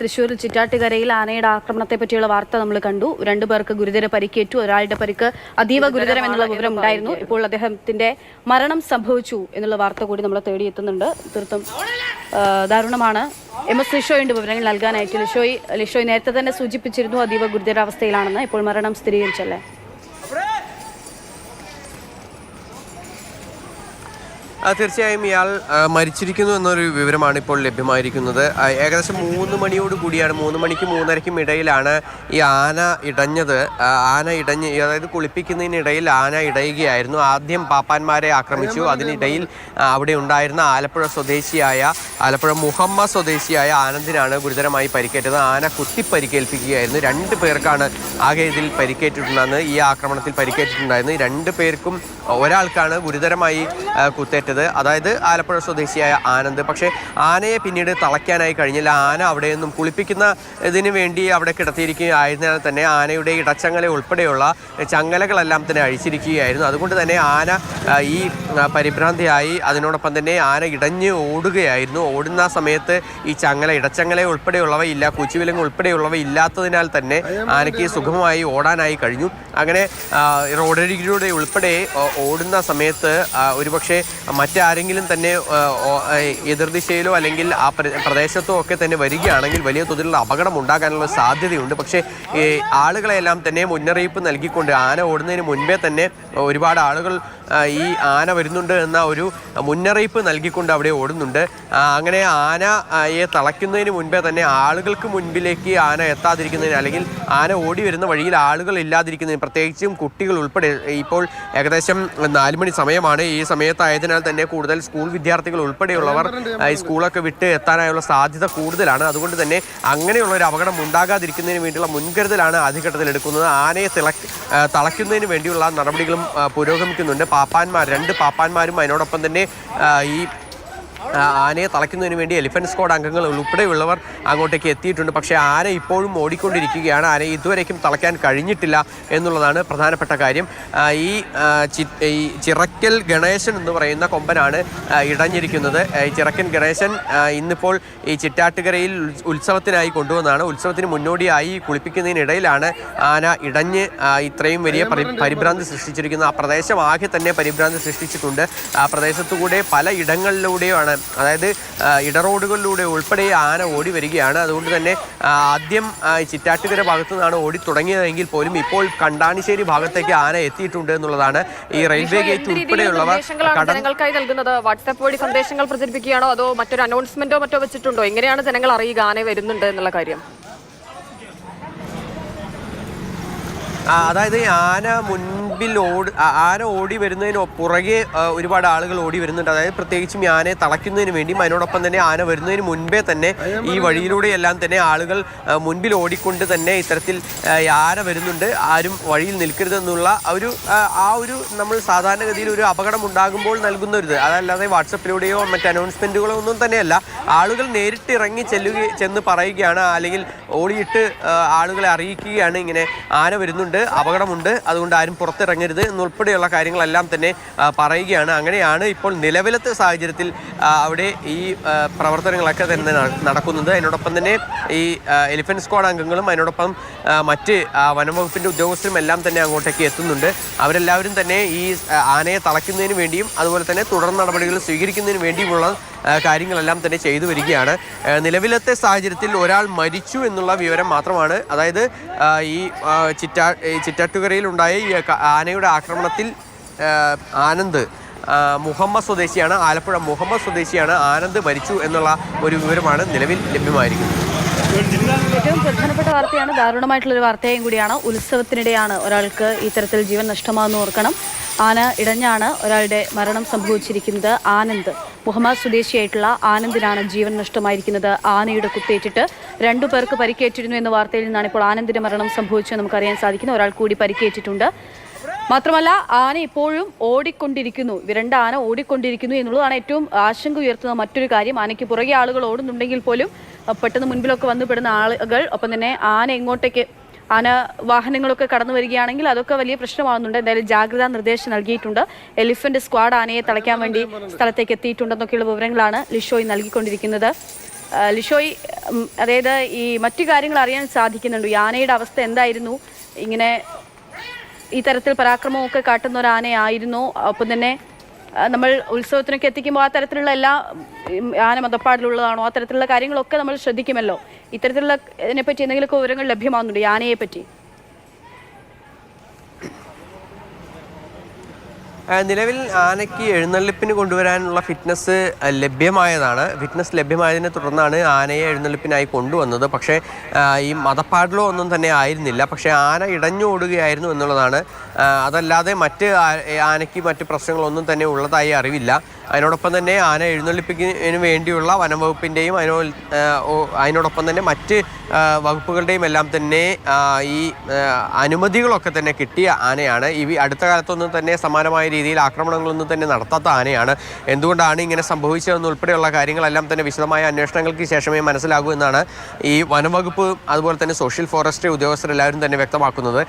തൃശ്ശൂർ ചിറ്റാട്ടുകരയിൽ ആനയുടെ ആക്രമണത്തെ പറ്റിയുള്ള വാർത്ത നമ്മൾ കണ്ടു. 2 പേർക്ക് ഗുരുതര പരിക്കേറ്റു. ഒരാളുടെ പരിക്ക് അതീവ ഗുരുതരം എന്നുള്ള വിവരം ഉണ്ടായിരുന്നു. ഇപ്പോൾ അദ്ദേഹത്തിന്റെ മരണം സംഭവിച്ചു എന്നുള്ള വാർത്ത കൂടി നമ്മൾ തേടിയെത്തുന്നുണ്ട്. തീർത്തും ദാരുണമാണ്. MS ലിഷോയുടെ വിവരങ്ങൾ നൽകാനായിട്ട് ലിഷോയ് നേരത്തെ തന്നെ സൂചിപ്പിച്ചിരുന്നു അതീവ ഗുരുതരാവസ്ഥയിലാണെന്ന്. ഇപ്പോൾ മരണം സ്ഥിരീകരിച്ചല്ലേ? തീർച്ചയായും ഇയാൾ മരിച്ചിരിക്കുന്നു എന്നൊരു വിവരമാണ് ഇപ്പോൾ ലഭ്യമായിരിക്കുന്നത്. ഏകദേശം 3 മണിയോട് കൂടിയാണ്, 3 മണിക്കും 3:30ക്കും ഇടയിലാണ് ഈ ആന ഇടഞ്ഞത്. അതായത് കുളിപ്പിക്കുന്നതിനിടയിൽ ആന ഇടയുകയായിരുന്നു. ആദ്യം പാപ്പാന്മാരെ ആക്രമിച്ചു. അതിനിടയിൽ അവിടെ ഉണ്ടായിരുന്ന ആലപ്പുഴ മുഹമ്മ സ്വദേശിയായ ആനന്ദിനാണ് ഗുരുതരമായി പരിക്കേറ്റത്. ആന കുത്തിപ്പരിക്കേൽപ്പിക്കുകയായിരുന്നു. 2 പേർക്കാണ് ആകെ ഇതിൽ പരിക്കേറ്റിട്ടുണ്ടെന്ന് ഈ ആക്രമണത്തിൽ പരിക്കേറ്റിട്ടുണ്ടായിരുന്നു. 2 പേർക്കും ഒരാൾക്കാണ് ഗുരുതരമായി കുത്തേറ്റത്, അതായത് ആലപ്പുഴ സ്വദേശിയായ ആനന്ദ്. പക്ഷേ ആനയെ പിന്നീട് തളയ്ക്കാനായി കഴിഞ്ഞില്ല. ആന അവിടെ നിന്നും കുളിപ്പിക്കുന്നതിന് വേണ്ടി അവിടെ കിടത്തിയിരിക്കുകയായതിനാൽ തന്നെ ആനയുടെ ഇടച്ചങ്ങല ഉൾപ്പെടെയുള്ള ചങ്ങലകളെല്ലാം തന്നെ അഴിച്ചിരിക്കുകയായിരുന്നു. അതുകൊണ്ട് തന്നെ ആന ഈ പരിഭ്രാന്തിയായി. അതിനോടൊപ്പം തന്നെ ആന ഇടഞ്ഞ് ഓടുകയായിരുന്നു. ഓടുന്ന സമയത്ത് ഈ ഇടച്ചങ്ങല ഉൾപ്പെടെയുള്ളവ ഇല്ല, കുച്ചിവിലങ്ങ് ഉൾപ്പെടെയുള്ളവ ഇല്ലാത്തതിനാൽ തന്നെ ആനയ്ക്ക് സുഗമമായി ഓടാനായി കഴിഞ്ഞു. അങ്ങനെ റോഡരികിലൂടെ ഉൾപ്പെടെ ഓടുന്ന സമയത്ത് ഒരുപക്ഷെ മറ്റാരെങ്കിലും തന്നെ എതിർദിശയിലോ അല്ലെങ്കിൽ ആ പ്രദേശത്തോ ഒക്കെ തന്നെ വരികയാണെങ്കിൽ വലിയ തോതിലുള്ള അപകടം ഉണ്ടാകാനുള്ള സാധ്യതയുണ്ട്. പക്ഷേ ആളുകളെല്ലാം തന്നെ മുന്നറിയിപ്പ് നൽകിക്കൊണ്ട് ആന ഓടുന്നതിന് മുൻപേ തന്നെ ഒരുപാട് ആളുകൾ ഈ ആന വരുന്നുണ്ട് എന്ന ഒരു മുന്നറിയിപ്പ് നൽകിക്കൊണ്ട് അവിടെ ഓടുന്നുണ്ട്. അങ്ങനെ ആനയെ തളയ്ക്കുന്നതിന് മുൻപേ തന്നെ ആളുകൾക്ക് മുൻപിലേക്ക് ആന എത്താതിരിക്കുന്നതിന്, അല്ലെങ്കിൽ ആന ഓടി വരുന്ന വഴിയിൽ ആളുകൾ ഇല്ലാതിരിക്കുന്നതിന്, പ്രത്യേകിച്ചും കുട്ടികൾ ഉൾപ്പെടെ. ഇപ്പോൾ ഏകദേശം 4 മണി സമയമാണ്. ഈ സമയത്തായതിനാൽ തന്നെ കൂടുതൽ സ്കൂൾ വിദ്യാർത്ഥികൾ ഉൾപ്പെടെയുള്ളവർ ഈ സ്കൂളൊക്കെ വിട്ട് എത്താനായുള്ള സാധ്യത കൂടുതലാണ്. അതുകൊണ്ട് തന്നെ അങ്ങനെയുള്ള ഒരു അപകടം ഉണ്ടാകാതിരിക്കുന്നതിന് വേണ്ടിയുള്ള മുൻകരുതലാണ് ആദ്യഘട്ടത്തിൽ എടുക്കുന്നത്. ആനയെ തളയ്ക്കുന്നതിന് വേണ്ടിയുള്ള നടപടികളും പുരോഗമിക്കുന്നുണ്ട്. 2 പാപ്പാന്മാരും അതിനോടൊപ്പം തന്നെ ഈ ആനയെ തളയ്ക്കുന്നതിന് വേണ്ടി എലിഫന്റ് സ്ക്വാഡ് അംഗങ്ങൾ ഉൾപ്പെടെയുള്ളവർ അങ്ങോട്ടേക്ക് എത്തിയിട്ടുണ്ട്. പക്ഷേ ആന ഇപ്പോഴും ഓടിക്കൊണ്ടിരിക്കുകയാണ്. ആന ഇതുവരേക്കും തളയ്ക്കാൻ കഴിഞ്ഞിട്ടില്ല എന്നുള്ളതാണ് പ്രധാനപ്പെട്ട കാര്യം. ഈ ചിറക്കൽ ഗണേശൻ എന്ന് പറയുന്ന കൊമ്പനാണ് ഇടഞ്ഞിരിക്കുന്നത്. ഈ ചിറക്കൻ ഗണേശൻ ഇന്നിപ്പോൾ ഈ ചിറ്റാട്ടുകരയിൽ ഉത്സവത്തിനായി കൊണ്ടുവന്നതാണ്. ഉത്സവത്തിന് മുന്നോടിയായി കുളിപ്പിക്കുന്നതിനിടയിലാണ് ആന ഇടഞ്ഞ് ഇത്രയും വലിയ പരിഭ്രാന്തി സൃഷ്ടിച്ചിരിക്കുന്നത്. ആ പ്രദേശം ആകെ തന്നെ പരിഭ്രാന്തി സൃഷ്ടിച്ചിട്ടുണ്ട്. ആ പ്രദേശത്തുകൂടെ പല ഇടങ്ങളിലൂടെയാണ്, അതായത് ഇടറോഡുകളിലൂടെ ഉൾപ്പെടെ ആന ഓടി വരികയാണ്. അതുകൊണ്ട് തന്നെ ആദ്യം ചിറ്റാട്ടുകര ഭാഗത്തു നിന്നാണ് ഓടി തുടങ്ങിയതെങ്കിൽ പോലും ഇപ്പോൾ കണ്ടാണിശ്ശേരി ഭാഗത്തേക്ക് ആന എത്തിയിട്ടുണ്ട് എന്നുള്ളതാണ്. ഈ റെയിൽവേ ഗേറ്റ് ഉൾപ്പെടെയുള്ളവ ജനങ്ങൾക്കായി നൽകുന്നത് വാട്സാപ്പ് വഴി സന്ദേശങ്ങൾ പ്രചരിപ്പിക്കുകയാണോ അതോ മറ്റൊരു അനൗൺസ്മെന്റോ മറ്റോ വെച്ചിട്ടുണ്ടോ? എങ്ങനെയാണ് ജനങ്ങൾ അറിയുക ആന വരുന്നുണ്ട് എന്നുള്ള കാര്യം? അതായത് ആന ഓടി വരുന്നതിന് പുറകെ ഒരുപാട് ആളുകൾ ഓടി വരുന്നുണ്ട്. അതായത് പ്രത്യേകിച്ചും ആനയെ തളയ്ക്കുന്നതിന് വേണ്ടിയും അതിനോടൊപ്പം തന്നെ ആന വരുന്നതിന് മുൻപേ തന്നെ ഈ വഴിയിലൂടെയെല്ലാം തന്നെ ആളുകൾ മുൻപിൽ ഓടിക്കൊണ്ട് തന്നെ ഇത്തരത്തിൽ ആന വരുന്നുണ്ട്, ആരും വഴിയിൽ നിൽക്കരുതെന്നുള്ള ഒരു നമ്മൾ സാധാരണഗതിയിൽ ഒരു അപകടം ഉണ്ടാകുമ്പോൾ നൽകുന്ന ഒരു ഇത്, അതല്ലാതെ വാട്സപ്പിലൂടെയോ മറ്റ് അനൗൺസ്മെൻറ്റുകളോ ഒന്നും തന്നെയല്ല. ആളുകൾ നേരിട്ട് ഇറങ്ങി ചെന്ന് പറയുകയാണ്, അല്ലെങ്കിൽ ഓടിയിട്ട് ആളുകളെ അറിയിക്കുകയാണ് ഇങ്ങനെ ആന വരുന്നുണ്ട്, അപകടമുണ്ട്, അതുകൊണ്ട് ആരും പുറത്തിറങ്ങരുത് എന്നുൾപ്പെടെയുള്ള കാര്യങ്ങളെല്ലാം തന്നെ പറയുകയാണ്. അങ്ങനെയാണ് ഇപ്പോൾ നിലവിലത്തെ സാഹചര്യത്തിൽ അവിടെ ഈ പ്രവർത്തനങ്ങളൊക്കെ തന്നെ നടക്കുന്നത്. അതിനോടൊപ്പം തന്നെ ഈ എലിഫന്റ് സ്ക്വാഡ് അംഗങ്ങളും അതിനോടൊപ്പം മറ്റ് വനംവകുപ്പിൻ്റെ ഉദ്യോഗസ്ഥരും എല്ലാം തന്നെ അങ്ങോട്ടേക്ക് എത്തുന്നുണ്ട്. അവരെല്ലാവരും തന്നെ ഈ ആനയെ തളയ്ക്കുന്നതിന് വേണ്ടിയും അതുപോലെ തന്നെ തുടർ നടപടികൾ സ്വീകരിക്കുന്നതിന് വേണ്ടിയുമുള്ള കാര്യങ്ങളെല്ലാം തന്നെ ചെയ്തു വരികയാണ്. നിലവിലത്തെ സാഹചര്യത്തിൽ ഒരാൾ മരിച്ചു എന്നുള്ള വിവരം മാത്രമാണ്. അതായത് ഈ ചിറ്റാട്ടുകരയിലുണ്ടായ ഈ ആനയുടെ ആക്രമണത്തിൽ ആനന്ദ് മുഹമ്മദ് സ്വദേശിയാണ്, ആലപ്പുഴ മുഹമ്മദ് സ്വദേശിയാണ്. ആനന്ദ് മരിച്ചു എന്നുള്ള ഒരു വിവരമാണ് നിലവിൽ ലഭ്യമായിരിക്കുന്നത്. ഏറ്റവും പ്രധാനപ്പെട്ട വാർത്തയാണ്, ദാരുണമായിട്ടുള്ളൊരു വാർത്തയും കൂടിയാണ്. ഉത്സവത്തിനിടെയാണ് ഒരാൾക്ക് ഇത്തരത്തിൽ ജീവൻ നഷ്ടമാകുന്ന ഓർക്കണം. ആന ഇടഞ്ഞാണ് ഒരാളുടെ മരണം സംഭവിച്ചിരിക്കുന്നത്. ആനന്ദ് മുഹമ്മദ് സ്വദേശിയായിട്ടുള്ള ആനന്ദിനാണ് ജീവൻ നഷ്ടമായിരിക്കുന്നത്. ആനയുടെ കുത്തേറ്റിട്ട് 2 പേർക്ക് പരിക്കേറ്റിരുന്നു എന്ന വാർത്തയിൽ നിന്നാണ് ഇപ്പോൾ ആനന്ദിന്റെ മരണം സംഭവിച്ചത് നമുക്കറിയാൻ സാധിക്കുന്നത്. ഒരാൾ കൂടി പരിക്കേറ്റിട്ടുണ്ട്. മാത്രമല്ല ആന ഇപ്പോഴും ഓടിക്കൊണ്ടിരിക്കുന്നു. 2 ആന ഓടിക്കൊണ്ടിരിക്കുന്നു എന്നുള്ളതാണ് ഏറ്റവും ആശങ്ക ഉയർത്തുന്ന മറ്റൊരു കാര്യം. ആനയ്ക്ക് പുറകെ ആളുകൾ ഓടുന്നുണ്ടെങ്കിൽ പോലും പെട്ടെന്ന് മുൻപിലൊക്കെ വന്നുപെടുന്ന ആളുകൾ, ഒപ്പം തന്നെ ആന വാഹനങ്ങളൊക്കെ കടന്നു വരികയാണെങ്കിൽ അതൊക്കെ വലിയ പ്രശ്നമാകുന്നുണ്ട്. എന്തായാലും ജാഗ്രതാ നിർദ്ദേശം നൽകിയിട്ടുണ്ട്. എലിഫന്റ് സ്ക്വാഡ് ആനയെ തളയ്ക്കാൻ വേണ്ടി സ്ഥലത്തേക്ക് എത്തിയിട്ടുണ്ടെന്നൊക്കെയുള്ള വിവരങ്ങളാണ് ലിഷോയ് നൽകിക്കൊണ്ടിരിക്കുന്നത്. ലിഷോയ്, അതായത് ഈ മറ്റു കാര്യങ്ങൾ അറിയാൻ സാധിക്കുന്നുണ്ട്. ഈ ആനയുടെ അവസ്ഥ എന്തായിരുന്നു? ഇങ്ങനെ ഈ തരത്തിൽ പരാക്രമമൊക്കെ കാട്ടുന്ന ഒരു ആനയായിരുന്നു. ഒപ്പം തന്നെ നമ്മൾ ഉത്സവത്തിനൊക്കെ എത്തിക്കുമ്പോൾ ആ തരത്തിലുള്ള എല്ലാ ആന മതപ്പാടിലുള്ളതാണോ, ആ തരത്തിലുള്ള കാര്യങ്ങളൊക്കെ നമ്മൾ ശ്രദ്ധിക്കുമല്ലോ. ഇത്തരത്തിലുള്ള ഇതിനെപ്പറ്റി എന്തെങ്കിലുമൊക്കെ വിവരങ്ങൾ ലഭ്യമാകുന്നുണ്ട് ഈ ആനയെ പറ്റി? നിലവിൽ ആനയ്ക്ക് എഴുന്നള്ളിപ്പിന് കൊണ്ടുവരാനുള്ള ഫിറ്റ്നസ് ലഭ്യമായതിനെ തുടർന്നാണ് ആനയെ എഴുന്നള്ളിപ്പിനായി കൊണ്ടുവന്നത്. പക്ഷേ ഈ മതപ്പാടിലോ ഒന്നും തന്നെ ആയിരുന്നില്ല. പക്ഷേ ആന ഇടഞ്ഞോടുകയായിരുന്നു എന്നുള്ളതാണ്. അതല്ലാതെ ആനയ്ക്ക് മറ്റ് പ്രശ്നങ്ങളൊന്നും തന്നെ ഉള്ളതായി അറിവില്ല. അതിനോടൊപ്പം തന്നെ ആന എഴുന്നള്ളിപ്പിക്കുന്നതിന് വേണ്ടിയുള്ള വനംവകുപ്പിൻ്റെയും അതിനോടൊപ്പം തന്നെ മറ്റ് വകുപ്പുകളുടെയും എല്ലാം തന്നെ ഈ അനുമതികളൊക്കെ തന്നെ കിട്ടിയ ആനയാണ്. അടുത്ത കാലത്തൊന്നും തന്നെ സമാനമായ രീതിയിൽ ആക്രമണങ്ങളൊന്നും തന്നെ നടത്താത്ത ആനയാണ്. എന്തുകൊണ്ടാണ് ഇങ്ങനെ സംഭവിച്ചതെന്നുൾപ്പെടെയുള്ള കാര്യങ്ങളെല്ലാം തന്നെ വിശദമായ അന്വേഷണങ്ങൾക്ക് ശേഷമേ മനസ്സിലാകൂ എന്നാണ് ഈ വനംവകുപ്പ് അതുപോലെ തന്നെ സോഷ്യൽ ഫോറസ്ട്രി ഉദ്യോഗസ്ഥരെല്ലാവരും തന്നെ വ്യക്തമാക്കുന്നത്.